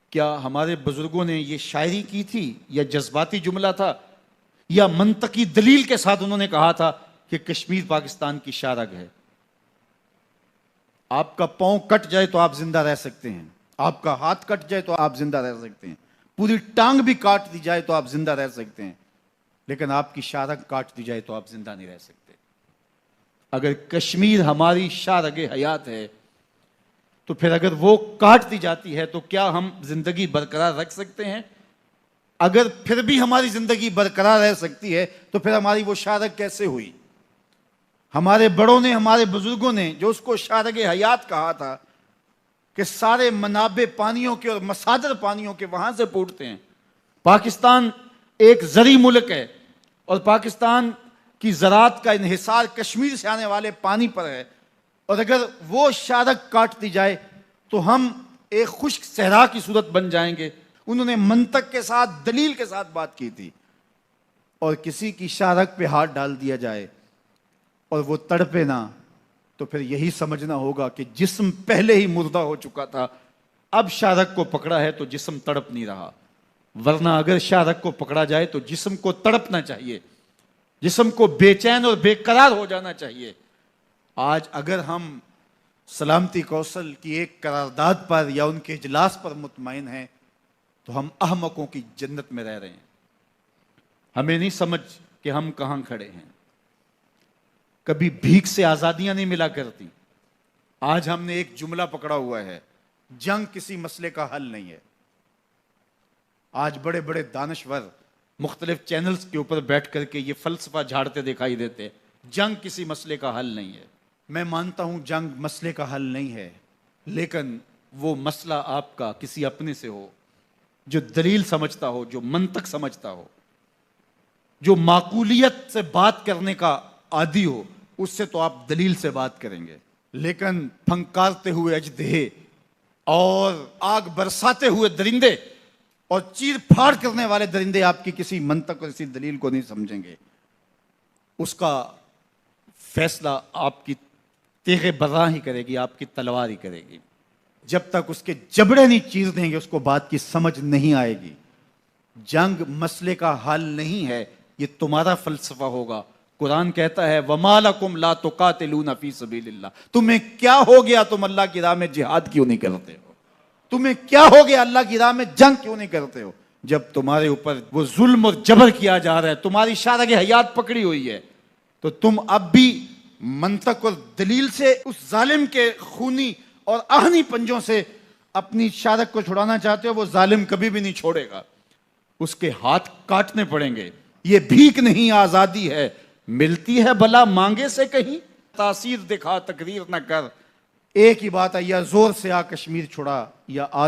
کیا ہمارے بزرگوں نے یہ شاعری کی تھی یا جذباتی جملہ تھا یا منطقی دلیل کے ساتھ انہوں نے کہا تھا کہ کشمیر پاکستان کی شارگ ہے؟ آپ کا پاؤں کٹ جائے تو آپ زندہ رہ سکتے ہیں، آپ کا ہاتھ کٹ جائے تو آپ زندہ رہ سکتے ہیں، پوری ٹانگ بھی کاٹ دی جائے تو آپ زندہ رہ سکتے ہیں، لیکن آپ کی شارگ کاٹ دی جائے تو آپ زندہ نہیں رہ سکتے۔ اگر کشمیر ہماری شارگ حیات ہے تو پھر اگر وہ کاٹ دی جاتی ہے تو کیا ہم زندگی برقرار رکھ سکتے ہیں؟ اگر پھر بھی ہماری زندگی برقرار رہ سکتی ہے تو پھر ہماری وہ شارگ کیسے ہوئی؟ ہمارے بڑوں نے، ہمارے بزرگوں نے جو اس کو شارگ حیات کہا تھا کہ سارے منابع پانیوں کے اور مصادر پانیوں کے وہاں سے پھوٹتے ہیں۔ پاکستان ایک زرعی ملک ہے اور پاکستان کی زراعت کا انحصار کشمیر سے آنے والے پانی پر ہے، اور اگر وہ شارگ کاٹ دی جائے تو ہم ایک خشک صحرا کی صورت بن جائیں گے۔ انہوں نے منطق کے ساتھ، دلیل کے ساتھ بات کی تھی، اور کسی کی شارگ پہ ہاتھ ڈال دیا جائے اور وہ تڑپے نہ تو پھر یہی سمجھنا ہوگا کہ جسم پہلے ہی مردہ ہو چکا تھا، اب شارگ کو پکڑا ہے تو جسم تڑپ نہیں رہا، ورنہ اگر شارگ کو پکڑا جائے تو جسم کو تڑپنا چاہیے، جسم کو بے چین اور بے قرار ہو جانا چاہیے۔ آج اگر ہم سلامتی کونسل کی ایک قرارداد پر یا ان کے اجلاس پر مطمئن ہیں تو ہم احمقوں کی جنت میں رہ رہے ہیں۔ ہمیں نہیں سمجھ کہ ہم کہاں کھڑے ہیں۔ کبھی بھیک سے آزادیاں نہیں ملا کرتی۔ آج ہم نے ایک جملہ پکڑا ہوا ہے، جنگ کسی مسئلے کا حل نہیں ہے۔ آج بڑے بڑے دانشور مختلف چینلز کے اوپر بیٹھ کر کے یہ فلسفہ جھاڑتے دکھائی دیتے، جنگ کسی مسئلے کا حل نہیں ہے۔ میں مانتا ہوں جنگ مسئلے کا حل نہیں ہے، لیکن وہ مسئلہ آپ کا کسی اپنے سے ہو، جو دلیل سمجھتا ہو، جو منطق سمجھتا ہو، جو معقولیت سے بات کرنے کا عادی ہو، اس سے تو آپ دلیل سے بات کریں گے۔ لیکن پھنکارتے ہوئے اژدہے اور آگ برساتے ہوئے درندے اور چیر پھاڑ کرنے والے درندے آپ کی کسی منطق اور کسی دلیل کو نہیں سمجھیں گے۔ اس کا فیصلہ آپ کی تیغ براہ ہی کرے گی، آپ کی تلوار ہی کرے گی۔ جب تک اس کے جبڑے نہیں چیر دیں گے اس کو بات کی سمجھ نہیں آئے گی۔ جنگ مسئلے کا حل نہیں ہے، یہ تمہارا فلسفہ ہوگا۔ قرآن کہتا ہے وَمَا لَكُمْ لَا تُقَاتِلُونَ فِي سَبِيلِ اللَّهِ، تمہیں کیا ہو گیا، تم اللہ کی راہ میں جہاد کیوں نہیں کرتے ہو؟ تمہیں کیا ہو گیا، اللہ کی راہ میں جنگ کیوں نہیں کرتے ہو؟ جب تمہارے اوپر وہ ظلم اور جبر کیا جا رہا ہے، تمہاری شارگ حیات پکڑی ہوئی ہے، تو تم اب بھی منطق اور دلیل سے اس ظالم کے خونی اور آہنی پنجوں سے اپنی شارگ کو چھڑانا چاہتے ہو۔ وہ ظالم کبھی بھی نہیں چھوڑے گا، اس کے ہاتھ کاٹنے پڑیں گے۔ یہ بھیک نہیں، آزادی ہے، ملتی ہے بھلا مانگے سے کہیں، تاثیر دکھا تقریر نہ کر۔ ایک ہی بات ہے، یا زور سے آ کشمیر چھڑا یا آ